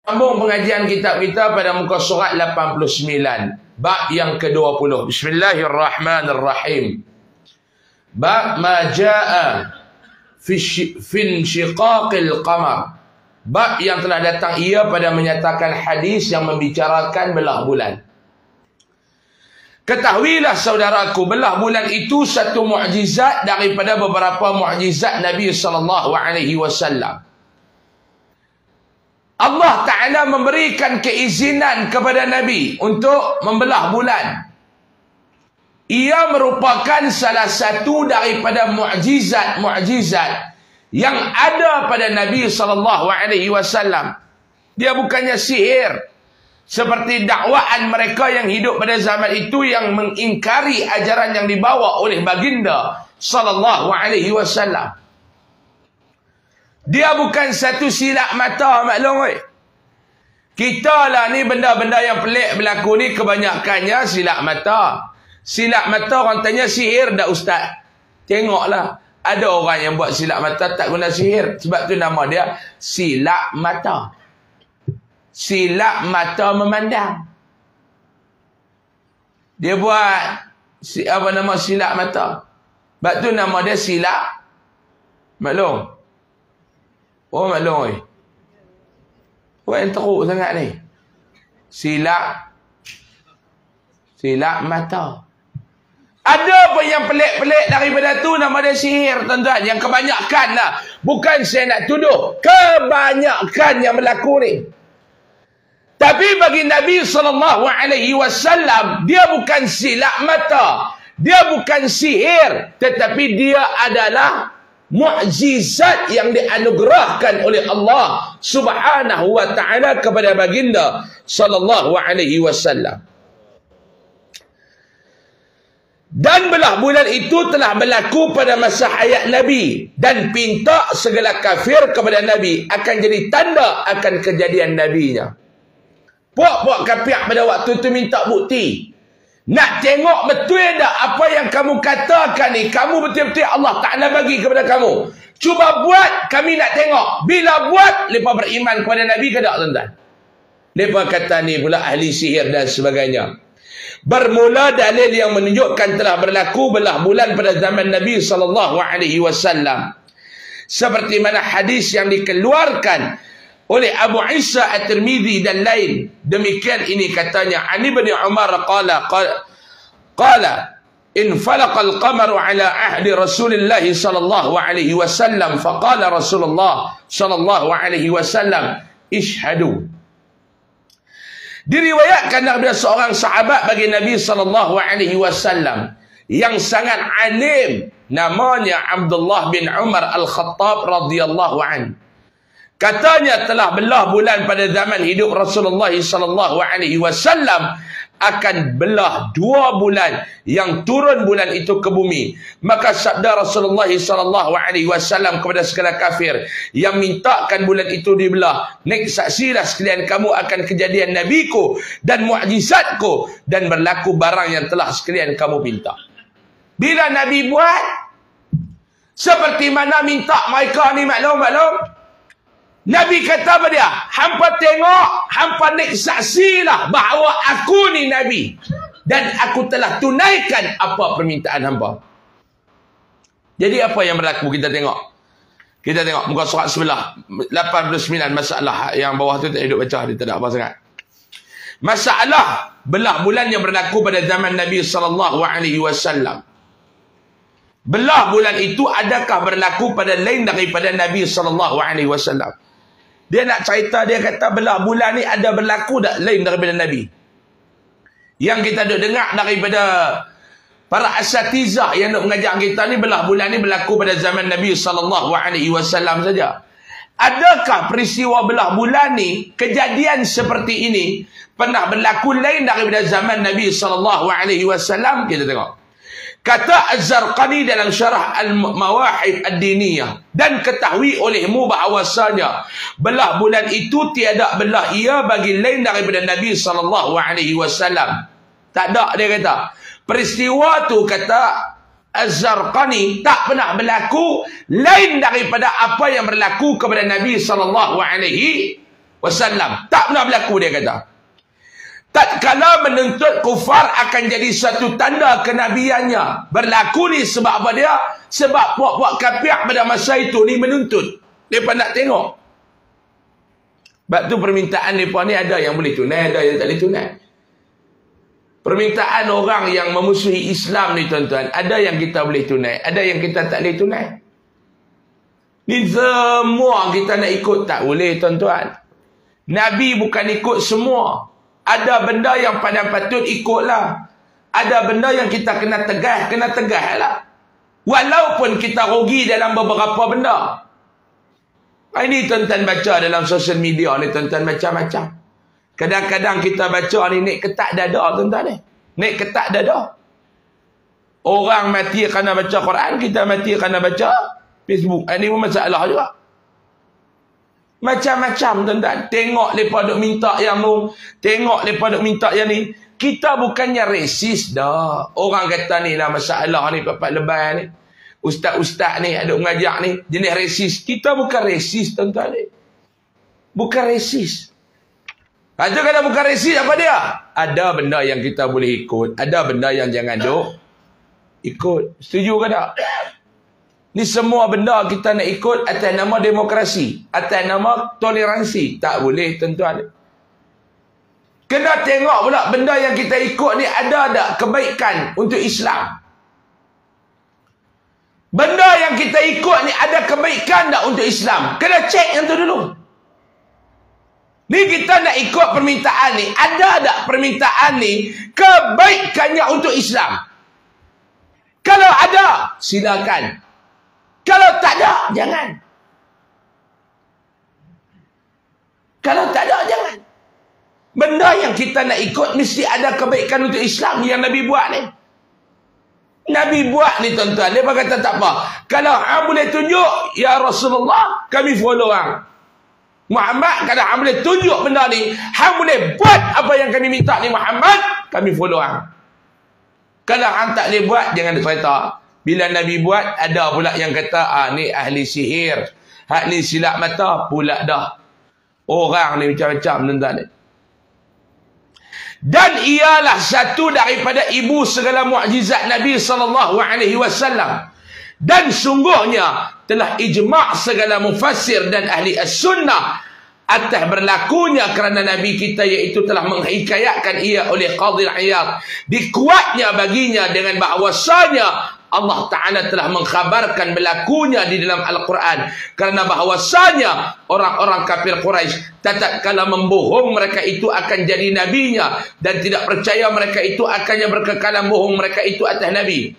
Sambung pengajian kitab kita pada muka surat 89. Bab yang ke-20. Bismillahirrahmanirrahim. Bab ma jaa fi insyiqaqil qamar. Bab yang telah datang ia pada menyatakan hadis yang membicarakan belah bulan. Ketahuilah saudaraku, belah bulan itu satu mukjizat daripada beberapa mukjizat Nabi SAW. Allah Ta'ala memberikan keizinan kepada Nabi untuk membelah bulan. Ia merupakan salah satu daripada mukjizat yang ada pada Nabi SAW. Dia bukannya sihir seperti dakwaan mereka yang hidup pada zaman itu yang mengingkari ajaran yang dibawa oleh baginda SAW. Dia bukan satu silap mata, maklum. Kita lah ni benda-benda yang pelik berlaku ni kebanyakannya silap mata. Silap mata orang tanya sihir dah ustaz. Tengoklah, ada orang yang buat silap mata tak guna sihir. Sebab tu nama dia silap mata. Silap mata memandang. Dia buat apa nama silap mata. Sebab tu nama dia silap. Maklum. Oh maklum. Orang yang teruk sangat ni. Silap mata. Ada apa yang pelik-pelik daripada tu nama dia sihir, tuan-tuan. Yang kebanyakan lah. Bukan saya nak tuduh. Kebanyakan yang berlaku ni. Tapi bagi Nabi SAW, dia bukan silap mata. Dia bukan sihir. Tetapi dia adalah mukjizat yang dianugerahkan oleh Allah Subhanahu wa taala kepada baginda SAW. Dan belah bulan itu telah berlaku pada masa hayat Nabi dan pinta segala kafir kepada Nabi akan jadi tanda akan kejadian Nabinya. Puak-puak kafir pada waktu itu minta bukti. Nak tengok betul tak apa yang kamu katakan ni, kamu betul-betul Allah Ta'ala bagi kepada kamu. Cuba buat, kami nak tengok. Bila buat, mereka beriman kepada Nabi ke tak, tuan-tuan? Mereka kata ni pula ahli sihir dan sebagainya. Bermula dalil yang menunjukkan telah berlaku belah bulan pada zaman Nabi SAW. Seperti mana hadis yang dikeluarkan oleh Abu Isa At-Tirmidzi dan lain. Demikian ini katanya, Ani bin Umar qala in falaqa al-qamaru ala ahdi Rasulillah sallallahu alaihi wasallam faqala Rasulullah sallallahu alaihi wasallam ishhadu. Diriwayatkan daripada seorang sahabat bagi Nabi sallallahu alaihi wasallam yang sangat alim, namanya Abdullah bin Umar Al-Khattab radhiyallahu anhu. Katanya telah belah bulan pada zaman hidup Rasulullah SAW akan belah 2 bulan yang turun bulan itu ke bumi. Maka sabda Rasulullah SAW kepada segala kafir yang mintakan bulan itu dibelah, "Nek saksilah sekalian kamu akan kejadian Nabiku dan mukjizatku dan berlaku barang yang telah sekalian kamu minta." Bila Nabi buat seperti mana minta mereka ni, maklum. Nabi kata apa dia? Hampa tengok, hampa nek saksilah bahawa aku ni Nabi dan aku telah tunaikan apa permintaan hampa. Jadi apa yang berlaku kita tengok? Kita tengok muka surat sebelah 89, masalah yang bawah tu tak hidup baca, dia tak ada apa sangat. Masalah belah bulan yang berlaku pada zaman Nabi SAW. Belah bulan itu adakah berlaku pada lain daripada Nabi SAW? Dia nak cerita, dia kata belah bulan ni ada berlaku tak lain daripada Nabi? Yang kita duk dengar daripada para asatizah yang nak mengajar kita ni, belah bulan ni berlaku pada zaman Nabi SAW saja. Adakah peristiwa belah bulan ni, kejadian seperti ini pernah berlaku lain daripada zaman Nabi SAW? Kita tengok. Kata Az-Zarqani dalam syarah Al-Mawahib Ad-Diniyah, dan ketahui olehmu bahawasanya belah bulan itu tiada belah ia bagi lain daripada Nabi SAW. Tak ada, dia kata. Peristiwa tu, kata Az-Zarqani, tak pernah berlaku lain daripada apa yang berlaku kepada Nabi SAW. wasallam. Tak pernah berlaku, dia kata. Tatkala menuntut kufar akan jadi satu tanda kenabiannya. Berlaku ni sebab apa dia? Sebab puak-puak kafir pada masa itu ni menuntut. Mereka nak tengok. Sebab tu permintaan mereka ni ada yang boleh tunai, ada yang tak boleh tunai. Permintaan orang yang memusuhi Islam ni tuan-tuan, ada yang kita boleh tunai, ada yang kita tak boleh tunai. Ni semua kita nak ikut tak boleh tuan-tuan. Nabi bukan ikut semua. Ada benda yang pandang patut ikutlah. Ada benda yang kita kena tegah lah. Walaupun kita rugi dalam beberapa benda. Ini tuan-tuan baca dalam sosial media ni, tuan-tuan macam-macam. Kadang-kadang kita baca ni naik ketak dada tuan-tuan ni. Naik ketak dada. Orang mati kerana baca Quran, kita mati kerana baca Facebook. Ini pun masalah juga. Macam-macam tuan-tuan. Tengok mereka duk minta yang tu, tengok mereka duk minta yang ni. Kita bukannya resis dah. Orang kata ni lah masalah ni, papat lebar ni, ustaz-ustaz ni ada mengajak ni jenis resis. Kita bukan resis tuan-tuan ni. Bukan resis. Itu kalau bukan resis, apa dia? Ada benda yang kita boleh ikut, ada benda yang jangan duk ikut. Setuju ke tak? Ni semua benda kita nak ikut atas nama demokrasi, atas nama toleransi. Tak boleh tuan-tuan. Kena tengok pula benda yang kita ikut ni ada tak kebaikan untuk Islam. Benda yang kita ikut ni ada kebaikan tak untuk Islam. Kena cek yang tu dulu. Ni kita nak ikut permintaan ni, ada tak permintaan ni kebaikannya untuk Islam? Kalau ada, silakan. Kalau tak ada, jangan. Kalau tak ada, jangan. Benda yang kita nak ikut mesti ada kebaikan untuk Islam yang Nabi buat ni. Nabi buat ni tuan-tuan. Dia kata tak apa. Kalau hang boleh tunjuk, ya Rasulullah, kami follow hang. Muhammad, kalau hang boleh tunjuk benda ni, hang boleh buat apa yang kami minta ni Muhammad, kami follow hang. Kalau hang tak boleh buat, jangan cerita. Bila Nabi buat, ada pula yang kata, ni ahli sihir, ahli silap mata, pula dah. Orang ni macam-macam tuan-tuan. Dan ialah satu daripada ibu segala mukjizat Nabi SAW. Dan sungguhnya telah ijma' segala mufassir dan ahli as-sunnah atas berlakunya kerana Nabi kita iaitu telah menghikayatkan ia oleh Qadhi Iyad. Dikuatnya baginya dengan bahawasanya Allah Ta'ala telah mengkhabarkan berlakunya di dalam Al-Quran. Kerana bahawasanya orang-orang kafir Quraisy tatkala membohong mereka itu akan jadi nabinya, dan tidak percaya mereka itu akannya berkekalan bohong mereka itu atas Nabi.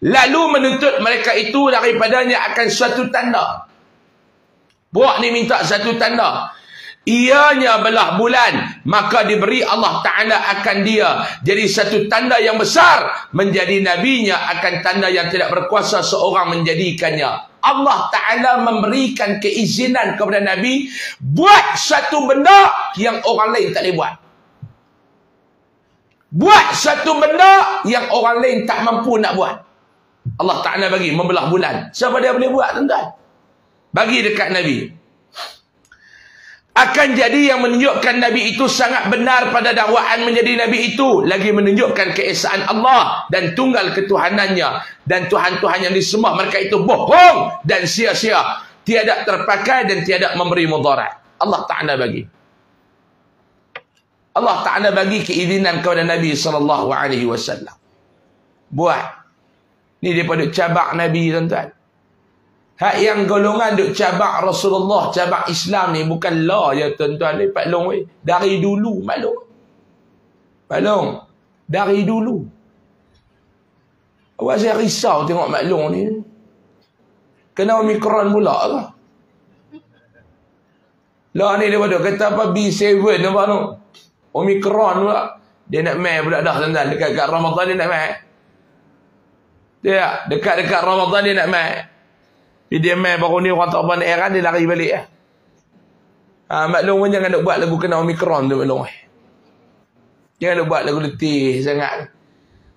Lalu menuntut mereka itu daripadanya akan suatu tanda. Buat ni minta satu tanda. Ianya belah bulan, maka diberi Allah Ta'ala akan dia jadi satu tanda yang besar. Menjadi nabinya akan tanda yang tidak berkuasa seorang menjadikannya. Allah Ta'ala memberikan keizinan kepada Nabi buat satu benda yang orang lain tak boleh buat. Buat satu benda yang orang lain tak mampu nak buat. Allah Ta'ala bagi membelah bulan. Siapa dia boleh buat tuan-tuan? Bagi dekat Nabi. Akan jadi yang menunjukkan Nabi itu sangat benar pada dakwaan menjadi Nabi itu. Lagi menunjukkan keesaan Allah dan tunggal ketuhanannya. Dan Tuhan-Tuhan yang disembah mereka itu bohong dan sia-sia. Tiada terpakai dan tiada memberi mudarat. Allah Ta'ala bagi. Allah Ta'ala bagi keizinan kepada Nabi SAW. Buat. Ni daripada cabak Nabi tuan-tuan. Hak yang golongan duk cabak Rasulullah, cabak Islam ni bukan lah ya tuan-tuan. Ni Pak Long weh. Dari dulu maklum. Pak Long, dari dulu. Awak saya risau tengok Mak Long ni. Kena Omicron pula ke? Lah ni dia pada kata apa B7 apa tu? Omicron pula. Dia nak main pula dah tuan-tuan. Dekat-dekat Ramadan dia nak main. Dia dekat-dekat Ramadan dia nak main. Dia main baru ni orang tak apa nak heran, dia lari balik lah. Mak Long pun jangan nak buat lagu kena Omicron tu Mak Long. Jangan nak buat lagu letih sangat.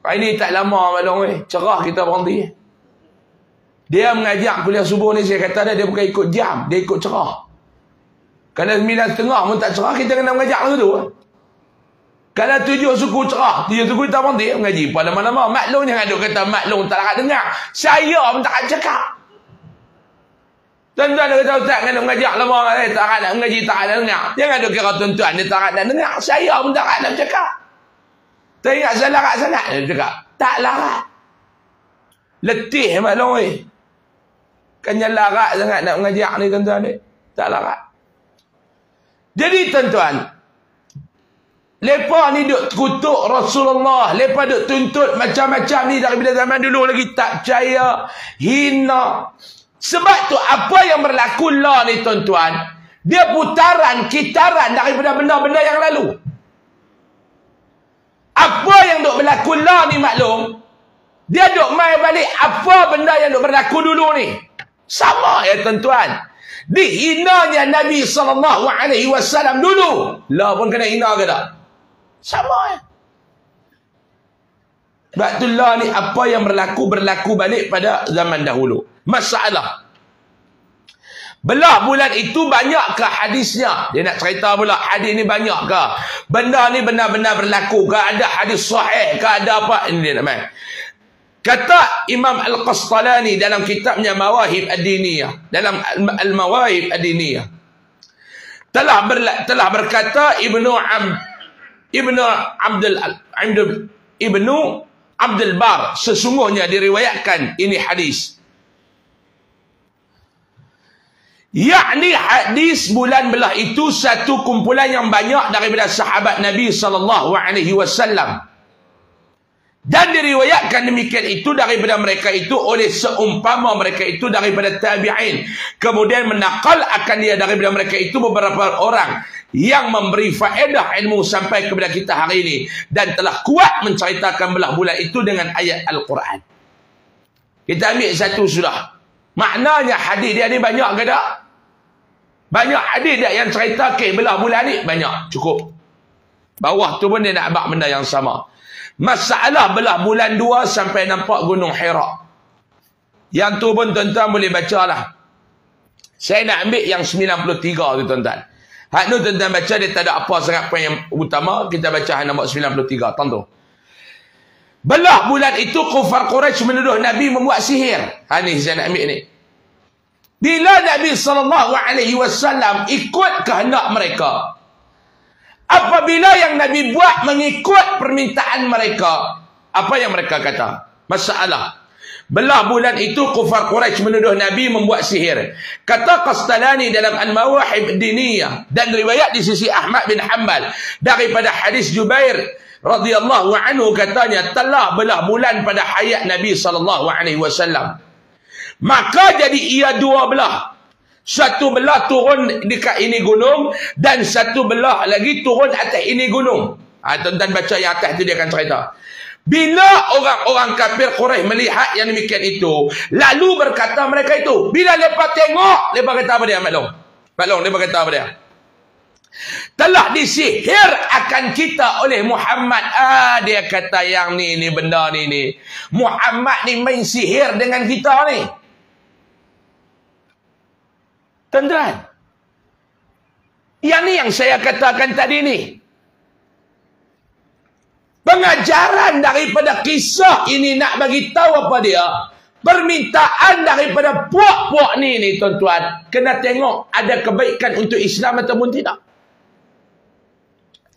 Ini tak lama Mak Long cerah kita berhenti. Dia mengajar kuliah subuh ni, saya kata dia bukan ikut jam, dia ikut cerah. Kalau 9.30 pun tak cerah, kita kena mengajak lagu tu. Kalau 7 suku cerah, 7 suku tak berhenti mengaji. Pada mana-mana, maklum jangan duk kata maklum tak nak dengar. Saya pun tak nak cakap. Tuan-tuan dia kata, Ustaz kena mengajak lama, tak nak mengaji, tak nak dengar. Jangan duk kira tuan-tuan dia tak nak dengar. Saya pun tak nak cakap. Tak ingat saya larat sangat, dia cakap. Tak larat. Letih maklum ni. Kan larat sangat nak mengajak ni tuan-tuan ni. Tak larat. Jadi tuan-tuan, lepas ni duk kutuk Rasulullah, lepas duk tuntut macam-macam ni daripada zaman dulu lagi tak percaya, hina. Sebab tu apa yang berlaku lah ni tuan-tuan, dia putaran, kitaran daripada benda-benda yang lalu. Apa yang duk berlaku lah ni maklum, dia duk main balik apa benda yang duk berlaku dulu ni. Sama ya tuan-tuan. Dihinanya Nabi SAW dulu. Lah pun kena hina ke tak? Sama ya. Sebab tu lah ni apa yang berlaku balik pada zaman dahulu. Masalah. Belah bulan itu banyak ke hadisnya? Dia nak cerita pula hadis ni banyak ke? Benda ni benar-benar berlaku ke? Ada hadis sahih ke? Ada apa? Ini dia nak main. Kata Imam Al-Qastalani dalam kitabnya Mawahib Ad-Diniyah, dalam Al-Mawahib Ad-Diniyah, telah berkata Ibnu Abdul Bar, sesungguhnya diriwayatkan ini hadis, yakni hadis bulan belah itu satu kumpulan yang banyak daripada sahabat Nabi SAW. Dan diriwayatkan demikian itu daripada mereka itu oleh seumpama mereka itu daripada tabi'in. Kemudian menakal akan dia daripada mereka itu beberapa orang yang memberi faedah ilmu sampai kepada kita hari ini. Dan telah kuat menceritakan belah bulan itu dengan ayat Al-Quran. Kita ambil satu sudah. Maknanya hadis dia ni banyak ke tak? Banyak hadis dia yang cerita belah bulan ni? Banyak, cukup. Bawah tu pun dia nak abang benda yang sama. Masalah belah bulan 2 sampai nampak Gunung Hira. Yang tu pun tuan-tuan boleh baca lah. Saya nak ambil yang 93 tu tuan-tuan. Hak tu tuan-tuan baca, dia tak ada apa sangat poin yang utama. Kita baca nombor 93. Tonton. Belah bulan itu kufar Quraisy menuduh Nabi membuat sihir. Ni saya nak ambil ni. Bila Nabi SAW ikut kehendak mereka, apabila yang Nabi buat mengikut permintaan mereka, apa yang mereka kata? Masalah. Belah bulan itu kufar Quraisy menuduh Nabi membuat sihir. Kata Qastalani dalam Al-Mawahib Diniyah, dan riwayat di sisi Ahmad bin Hanbal daripada hadis Jubair radhiyallahu anhu, katanya telah belah bulan pada hayat Nabi SAW. Maka jadi ia dua belah. Satu belah turun dekat ini gunung, dan satu belah lagi turun atas ini gunung. Tuan-tuan baca yang atas tu, dia akan cerita. Bila orang-orang kafir Quraisy melihat yang demikian itu, lalu berkata mereka itu, bila mereka tengok, mereka kata apa dia maklum? Maklum, mereka kata apa dia? Telah disihir akan kita oleh Muhammad. Dia kata yang ni benda ni. Muhammad ni main sihir dengan kita ni. Tuan-tuan, yang ni yang saya katakan tadi ni. Pengajaran daripada kisah ini nak bagi tahu apa dia? Permintaan daripada puak-puak ni tuan-tuan, kena tengok ada kebaikan untuk Islam ataupun tidak.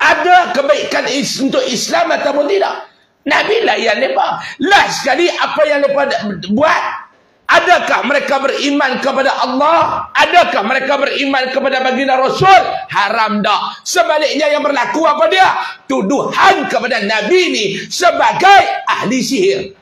Ada kebaikan untuk Islam ataupun tidak. Nabi layan mereka. Last sekali apa yang mereka buat? Adakah mereka beriman kepada Allah? Adakah mereka beriman kepada baginda Rasul? Haram dak. Sebaliknya yang berlaku apa dia? Tuduhan kepada Nabi ni sebagai ahli sihir.